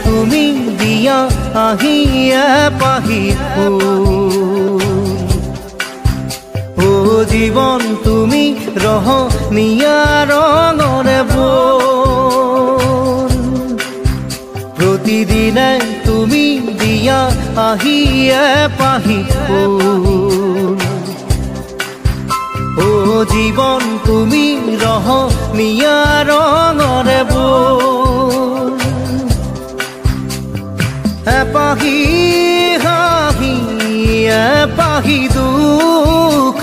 তুমি দিয়া আহিয়া পাহি ও জীবন তুমি রহনীয়া রঙরে বোল প্রতিদিনে তুমি দিয়া আহিয়া পাহি ও জীবন তুমি রহনীয়া রঙরে বোল এপাহি হাহি এপাহি দুখ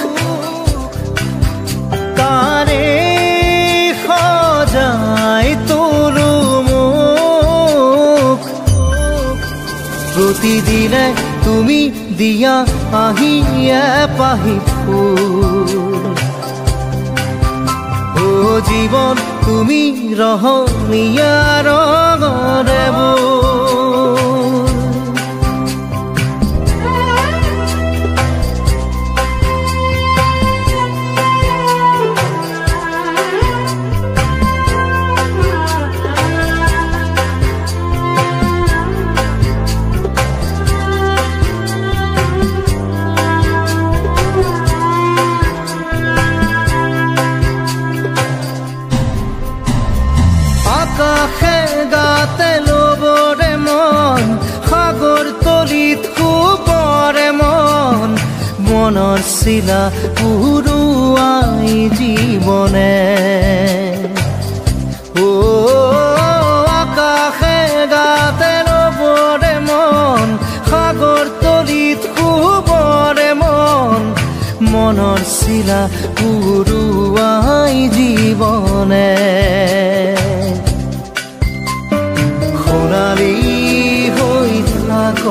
তারে সজাই তোর মুখ প্রতিদিনে তুমি দিয়া আহি এপাহি ফুল ও জীবন তুমি রহনীয়া রঙরে আকাশে গাতে লবরে মন সাগর তলিত খুবরে মন মনৰ চিলা পুৰুৱাই জীৱনে ও আকাশে গাতে লবৰে মন সাগৰ তলিত খুবৰে মন মনৰ চিলা পুৰুৱাই জীৱনে সোণালী হৈ থাক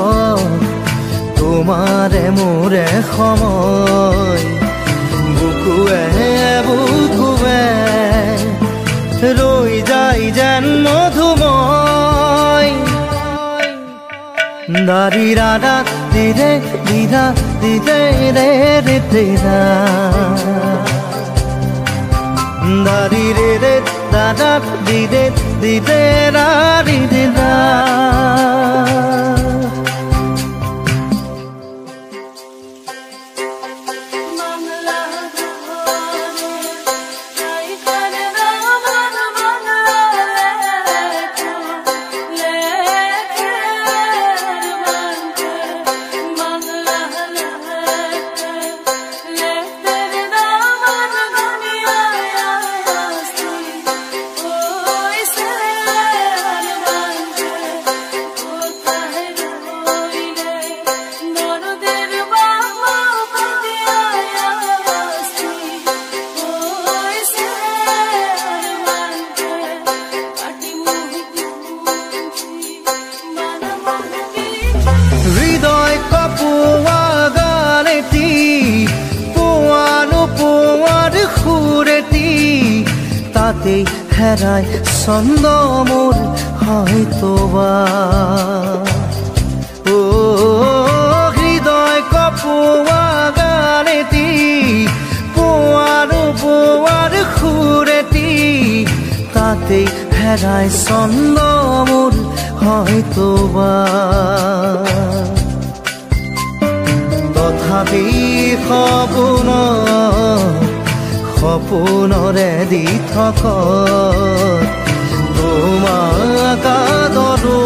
তোমাৰে মোৰে সময় বুকুৱে বুকুৱে ৰৈ যায় যেন মধুময় দাৰি ৰাধা দিৰে দিৰা দিৰে ৰে ৰে দিৰা দাৰি ৰে ৰে দাদা দিৰে দিৰে ৰা দিৰা হৃদয় কপোৱা গানেতি পোৱানো পোৱাৰ সুৰেতি তাতে হেৰাই ছন্দ মোৰ হয়তোবা ও হৃদয় কপোৱা গানেতি পোৱানো পোৱাৰ সুৰেতি তাতে হেৰাই ছন্দ মোৰ হয়তোবা তথাপি সপোনৰে দি থকা তোমাক আদৰো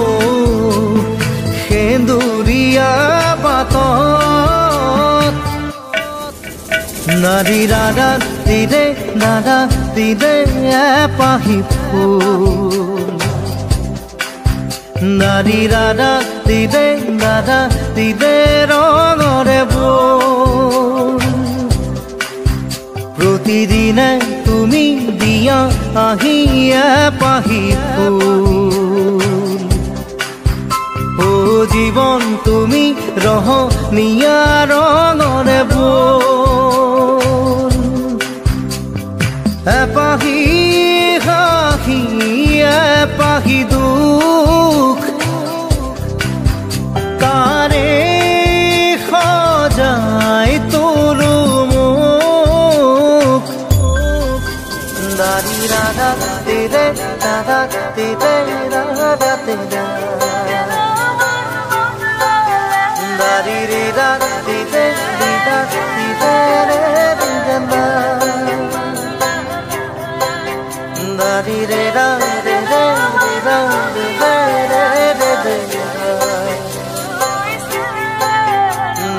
সেন্দুৰীয়া বাটত নাৰী ৰাধা দিৰে দাদা দিৰে এপাহি ফুল দাদি দাদা দিদে ৰঙৰে বোল প্ৰতিদিনে তুমি দিয়া আহিয়ে পাহি ফুল ও জীৱন তুমি ৰহনীয়া ৰঙৰে বোল এপাহি হাঁহি এপাহি দুখ তাৰে সজাই তোলো মোক দাদি দাদা দিদে দাদা দিদে দাদা দিদা দাদি রে দাদা দিদে দিদা দিদে রে দিদা দাদি রে দাদা দিদে দিদা দিদে রে দিদা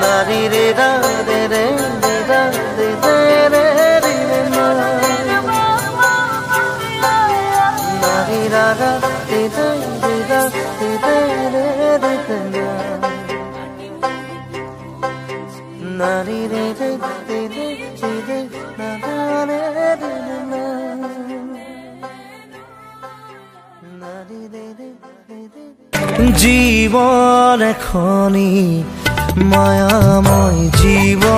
দাদি রে দাদা দিদে দিদা দিদে রে দিদা দাদি দাদা দিদে দিদা দিদে রে দিদা দাদি রে দিদে দিদে দাদা রে দিদা জীবন এখনি মায়াময় জীবন